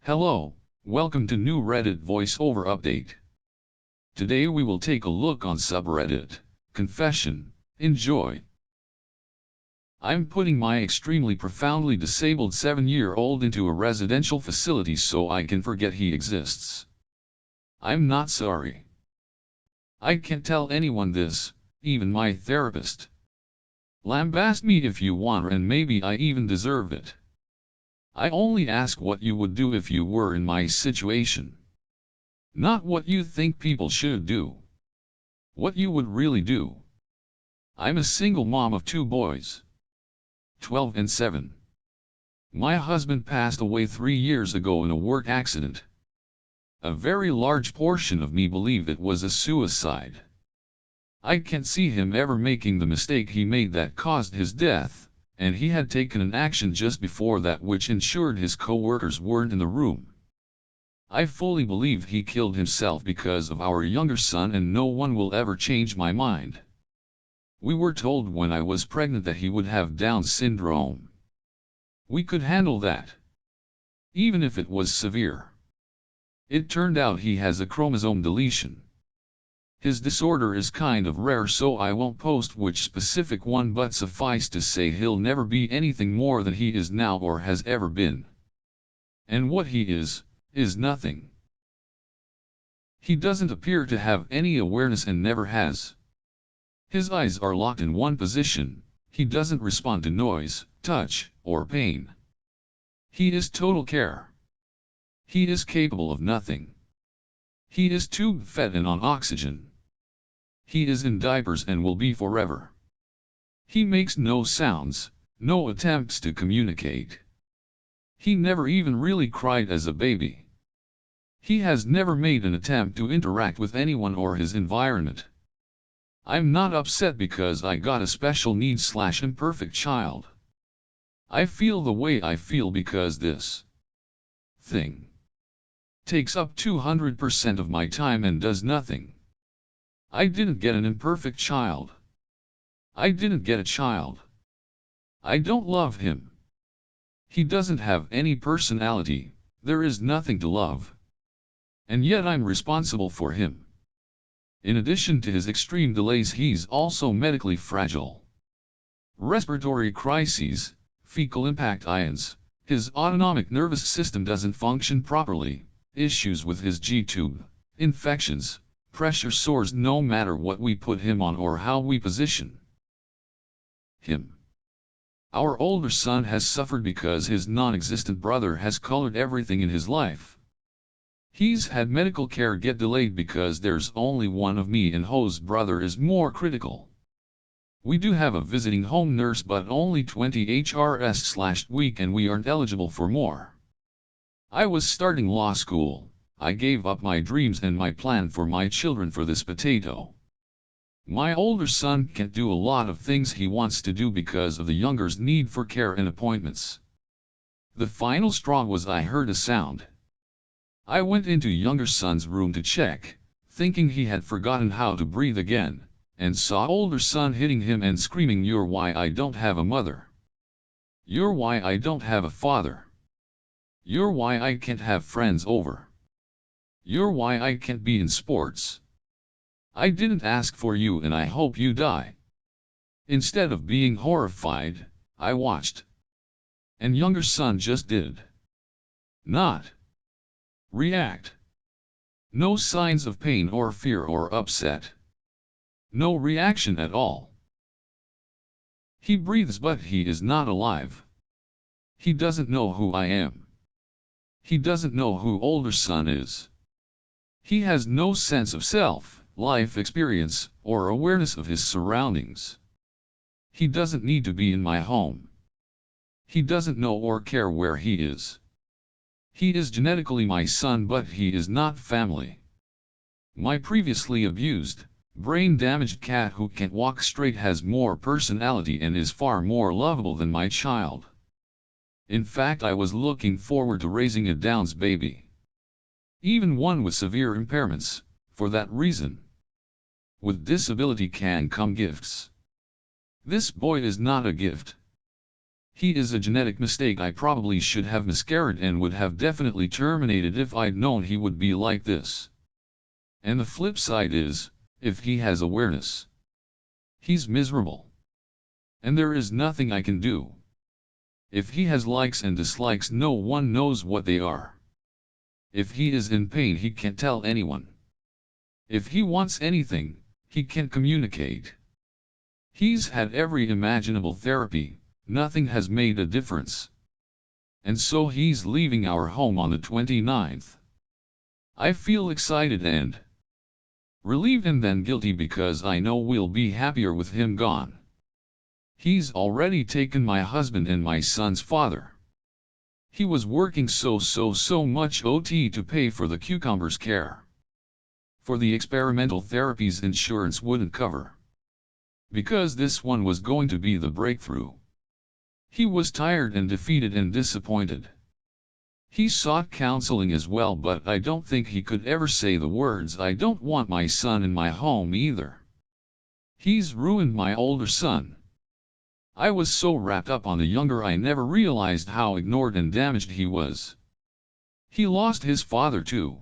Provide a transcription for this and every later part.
Hello, welcome to new Reddit voiceover update. Today we will take a look on subreddit, Confession. Enjoy. I'm putting my extremely profoundly disabled 7-year-old into a residential facility so I can forget he exists. I'm not sorry. I can't tell anyone this, even my therapist. Lambast me if you want, and maybe I even deserve it. I only ask what you would do if you were in my situation. Not what you think people should do. What you would really do. I'm a single mom of 2 boys. 12 and 7. My husband passed away 3 years ago in a work accident. A very large portion of me believe it was a suicide. I can't see him ever making the mistake he made that caused his death. And he had taken an action just before that which ensured his co-workers weren't in the room. I fully believe he killed himself because of our younger son, and no one will ever change my mind. We were told when I was pregnant that he would have Down syndrome. We could handle that, even if it was severe. It turned out he has a chromosome deletion. His disorder is kind of rare, so I won't post which specific one, but suffice to say he'll never be anything more than he is now or has ever been. And what he is nothing. He doesn't appear to have any awareness and never has. His eyes are locked in one position, he doesn't respond to noise, touch, or pain. He is total care. He is capable of nothing. He is tube-fed and on oxygen. He is in diapers and will be forever. He makes no sounds, no attempts to communicate. He never even really cried as a baby. He has never made an attempt to interact with anyone or his environment. I'm not upset because I got a special needs/imperfect child. I feel the way I feel because this thing takes up 200% of my time and does nothing. I didn't get an imperfect child. I didn't get a child. I don't love him. He doesn't have any personality, there is nothing to love. And yet I'm responsible for him. In addition to his extreme delays, he's also medically fragile. Respiratory crises, fecal impact ions, his autonomic nervous system doesn't function properly, issues with his G-tube, infections, pressure sores no matter what we put him on or how we position him. Our older son has suffered because his non-existent brother has colored everything in his life. He's had medical care get delayed because there's only one of me and Ho's brother is more critical. We do have a visiting home nurse but only 20 HRS/week and we aren't eligible for more. I was starting law school. I gave up my dreams and my plan for my children for this potato. My older son can't do a lot of things he wants to do because of the younger's need for care and appointments. The final straw was I heard a sound. I went into younger son's room to check, thinking he had forgotten how to breathe again, and saw older son hitting him and screaming, "You're why I don't have a mother. You're why I don't have a father. You're why I can't have friends over. You're why I can't be in sports. I didn't ask for you and I hope you die." Instead of being horrified, I watched. And younger son just did not react. No signs of pain or fear or upset. No reaction at all. He breathes but he is not alive. He doesn't know who I am. He doesn't know who older son is. He has no sense of self, life experience, or awareness of his surroundings. He doesn't need to be in my home. He doesn't know or care where he is. He is genetically my son but he is not family. My previously abused, brain-damaged cat who can't walk straight has more personality and is far more lovable than my child. In fact, I was looking forward to raising a Downs baby. Even one with severe impairments, for that reason. With disability can come gifts. This boy is not a gift. He is a genetic mistake. I probably should have miscarried and would have definitely terminated if I'd known he would be like this. And the flip side is, if he has awareness, he's miserable. And there is nothing I can do. If he has likes and dislikes, no one knows what they are. If he is in pain, he can't tell anyone. If he wants anything, he can't communicate. He's had every imaginable therapy, nothing has made a difference. And so he's leaving our home on the 29th. I feel excited and relieved and then guilty because I know we'll be happier with him gone. He's already taken my husband and my son's father. He was working so much OT to pay for the cucumber's care. For the experimental therapies insurance wouldn't cover. Because this one was going to be the breakthrough. He was tired and defeated and disappointed. He sought counseling as well, but I don't think he could ever say the words, "I don't want my son in my home," either. He's ruined my older son. I was so wrapped up on the younger I never realized how ignored and damaged he was. He lost his father too.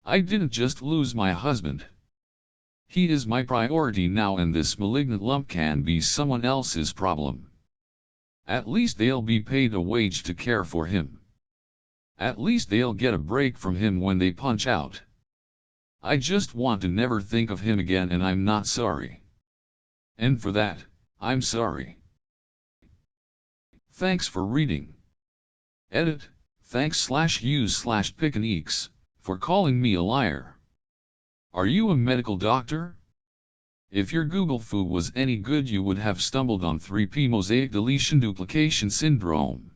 I didn't just lose my husband. He is my priority now, and this malignant lump can be someone else's problem. At least they'll be paid a wage to care for him. At least they'll get a break from him when they punch out. I just want to never think of him again, and I'm not sorry. And for that, I'm sorry. Thanks for reading. Edit, thanks/use/pickandX, for calling me a liar. Are you a medical doctor? If your Google foo was any good, you would have stumbled on 3P mosaic deletion duplication syndrome.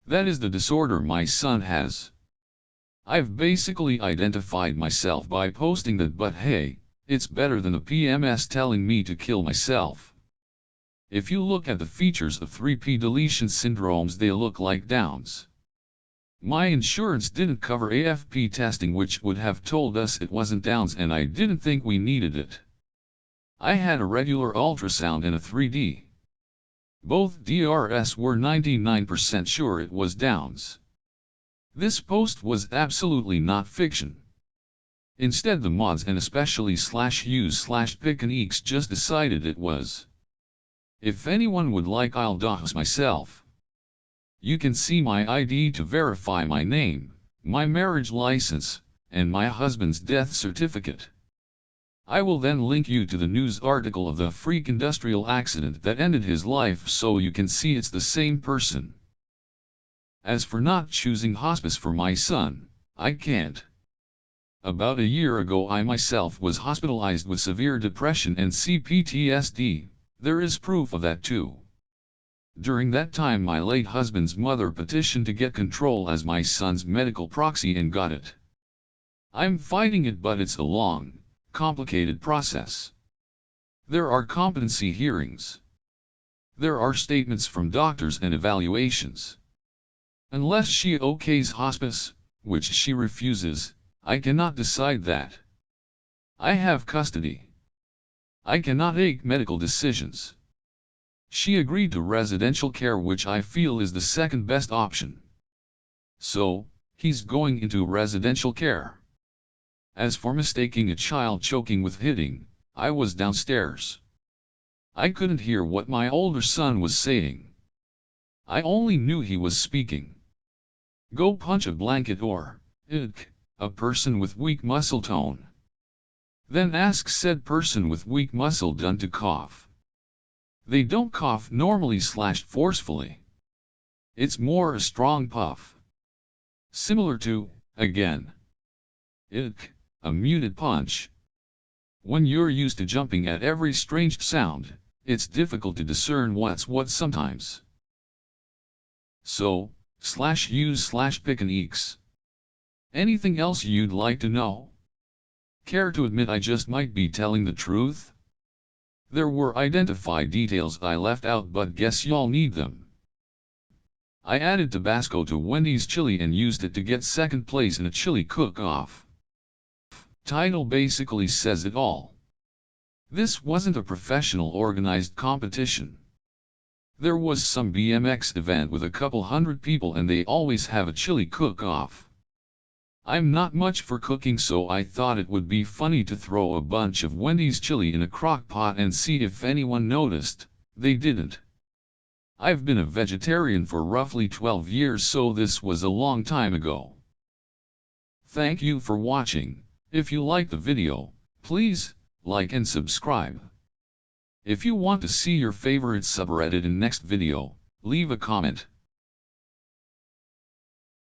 That is the disorder my son has. I've basically identified myself by posting that, but hey, it's better than the PMS telling me to kill myself. If you look at the features of 3P deletion syndromes, they look like Downs. My insurance didn't cover AFP testing, which would have told us it wasn't Downs, and I didn't think we needed it. I had a regular ultrasound and a 3D. Both DRS were 99% sure it was Downs. This post was absolutely not fiction. Instead, the mods and especially /use/pickandX just decided it was. If anyone would like, I'll dox myself. You can see my ID to verify my name, my marriage license, and my husband's death certificate. I will then link you to the news article of the freak industrial accident that ended his life so you can see it's the same person. As for not choosing hospice for my son, I can't. About a year ago, I myself was hospitalized with severe depression and CPTSD, there is proof of that too. During that time, my late husband's mother petitioned to get control as my son's medical proxy and got it. I'm fighting it, but it's a long, complicated process. There are competency hearings. There are statements from doctors and evaluations. Unless she okays hospice, which she refuses, I cannot decide that. I have custody. I cannot make medical decisions. She agreed to residential care, which I feel is the second best option. So, he's going into residential care. As for mistaking a child choking with hitting, I was downstairs. I couldn't hear what my older son was saying. I only knew he was speaking. Go punch a blanket, or, a person with weak muscle tone. Then ask said person with weak muscle done to cough. They don't cough normally/forcefully. It's more a strong puff. Similar to, again, a muted punch. When you're used to jumping at every strange sound, it's difficult to discern what's what sometimes. So, /use/pickandX. Anything else you'd like to know? Care to admit I just might be telling the truth? There were identified details I left out, but guess y'all need them. I added Tabasco to Wendy's chili and used it to get second place in a chili cook-off. Title basically says it all. This wasn't a professional organized competition. There was some BMX event with a couple hundred people and they always have a chili cook-off. I'm not much for cooking, so I thought it would be funny to throw a bunch of Wendy's chili in a crock pot and see if anyone noticed. They didn't. I've been a vegetarian for roughly 12 years, so this was a long time ago. Thank you for watching. If you like the video, please like and subscribe. If you want to see your favorite subreddit in next video, leave a comment.